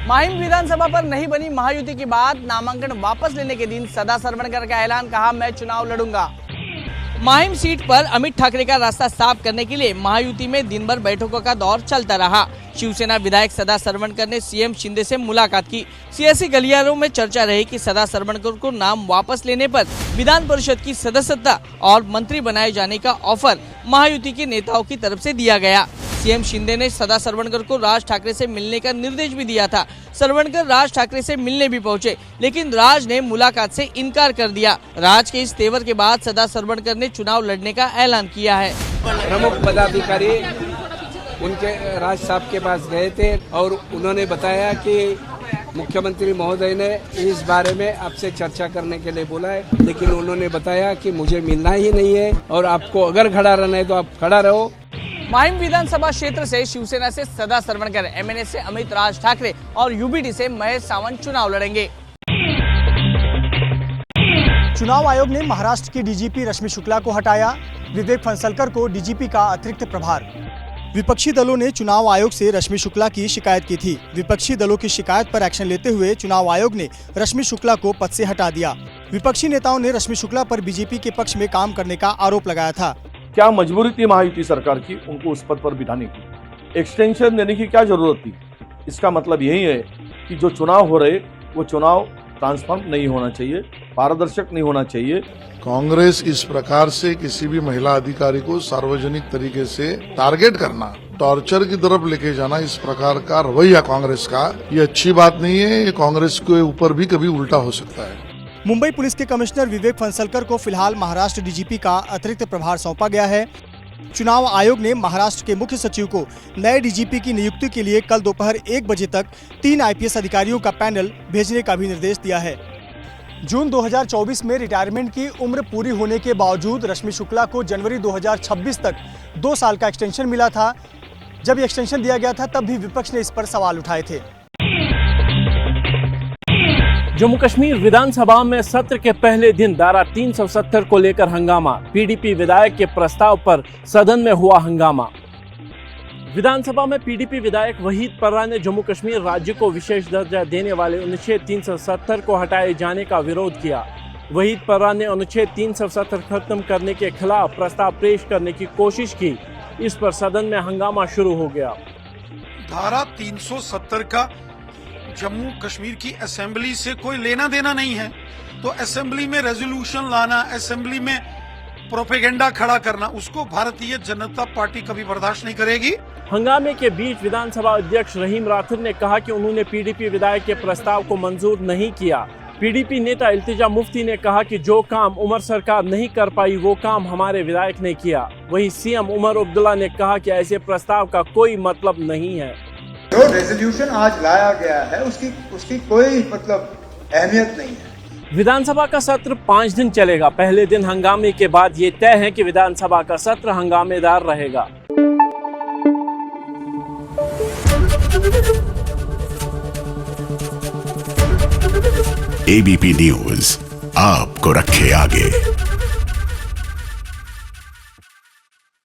माहिम विधानसभा पर नहीं बनी महायुति के बाद नामांकन वापस लेने के दिन सदा सरवणकर का ऐलान, कहा मैं चुनाव लड़ूंगा। माहिम सीट पर अमित ठाकरे का रास्ता साफ करने के लिए महायुति में दिन भर बैठकों का दौर चलता रहा। शिवसेना विधायक सदा सरवणकर ने सीएम शिंदे से मुलाकात की। सियासी गलियारों में चर्चा रही कि सदा सरवणकर को नाम वापस लेने पर विधान परिषद की सदस्यता और मंत्री बनाए जाने का ऑफर महायुति के नेताओं की तरफ से दिया गया। सीएम शिंदे ने सदा सरवणकर को राज ठाकरे से मिलने का निर्देश भी दिया था। सरवणकर राज ठाकरे से मिलने भी पहुंचे, लेकिन राज ने मुलाकात से इनकार कर दिया। राज के इस तेवर के बाद सदा सरवणकर ने चुनाव लड़ने का ऐलान किया है। प्रमुख पदाधिकारी उनके राज साहब के पास गए थे और उन्होंने बताया कि मुख्यमंत्री महोदय ने इस बारे में आपसे चर्चा करने के लिए बोला है, लेकिन उन्होंने बताया कि मुझे मिलना ही नहीं है और आपको अगर खड़ा रहना है तो आप खड़ा रहो। माहिम विधानसभा क्षेत्र से शिवसेना से सदा सरवणकर, एमएनए से अमित राज ठाकरे और यूबीडी से महेश सावंत चुनाव लड़ेंगे। चुनाव आयोग ने महाराष्ट्र की डीजीपी रश्मि शुक्ला को हटाया, विवेक फणसलकर को डीजीपी का अतिरिक्त प्रभार। विपक्षी दलों ने चुनाव आयोग से रश्मि शुक्ला की शिकायत की थी। विपक्षी दलों की शिकायत पर एक्शन लेते हुए चुनाव आयोग ने रश्मि शुक्ला को पद से हटा दिया। विपक्षी नेताओं ने रश्मि शुक्ला पर बीजेपी के पक्ष में काम करने का आरोप लगाया था। क्या मजबूरी थी महायुति सरकार की उनको उस पद पर बिठाने की? एक्सटेंशन देने की क्या जरूरत थी? इसका मतलब यही है कि जो चुनाव हो रहे वो चुनाव ट्रांसफॉर्म नहीं होना चाहिए, पारदर्शक नहीं होना चाहिए। कांग्रेस इस प्रकार से किसी भी महिला अधिकारी को सार्वजनिक तरीके से टारगेट करना, टॉर्चर की तरफ लेके जाना, इस प्रकार का रवैया कांग्रेस का, ये अच्छी बात नहीं है। ये कांग्रेस के ऊपर भी कभी उल्टा हो सकता है। मुंबई पुलिस के कमिश्नर विवेक फणसलकर को फिलहाल महाराष्ट्र डीजीपी का अतिरिक्त प्रभार सौंपा गया है। चुनाव आयोग ने महाराष्ट्र के मुख्य सचिव को नए डीजीपी की नियुक्ति के लिए कल दोपहर 1 बजे तक 3 आईपीएस अधिकारियों का पैनल भेजने का भी निर्देश दिया है। जून 2024 में रिटायरमेंट की उम्र पूरी होने के बावजूद रश्मि शुक्ला को जनवरी 2026 तक 2 साल का एक्सटेंशन मिला था। जब ये एक्सटेंशन दिया गया था तब भी विपक्ष ने इस पर सवाल उठाए थे। जम्मू कश्मीर विधानसभा में सत्र के पहले दिन धारा 370 को लेकर हंगामा। पीडीपी विधायक के प्रस्ताव पर सदन में हुआ हंगामा। विधानसभा में पीडीपी विधायक वहीद पर्रा ने जम्मू कश्मीर राज्य को विशेष दर्जा देने वाले अनुच्छेद 370 को हटाए जाने का विरोध किया। वहीद पर्रा ने अनुच्छेद 370 खत्म करने के खिलाफ प्रस्ताव पेश करने की कोशिश की। इस पर सदन में हंगामा शुरू हो गया। धारा 370 का जम्मू कश्मीर की असेंबली से कोई लेना देना नहीं है, तो असेंबली में रेजोल्यूशन लाना, असेंबली में प्रोपेगेंडा खड़ा करना, उसको भारतीय जनता पार्टी कभी बर्दाश्त नहीं करेगी। हंगामे के बीच विधानसभा अध्यक्ष रहीम राठौर ने कहा कि उन्होंने पीडीपी विधायक के प्रस्ताव को मंजूर नहीं किया। पीडीपी नेता इल्तिजा मुफ्ती ने कहा कि जो काम उमर सरकार नहीं कर पाई वो काम हमारे विधायक ने किया। वहीं सीएम उमर अब्दुल्ला ने कहा कि ऐसे प्रस्ताव का कोई मतलब नहीं है। जो रेजोल्यूशन आज लाया गया है उसकी कोई मतलब अहमियत नहीं है। विधानसभा का सत्र 5 दिन चलेगा। पहले दिन हंगामे के बाद ये तय है कि विधानसभा का सत्र हंगामेदार रहेगा। एबीपी न्यूज आपको रखे आगे।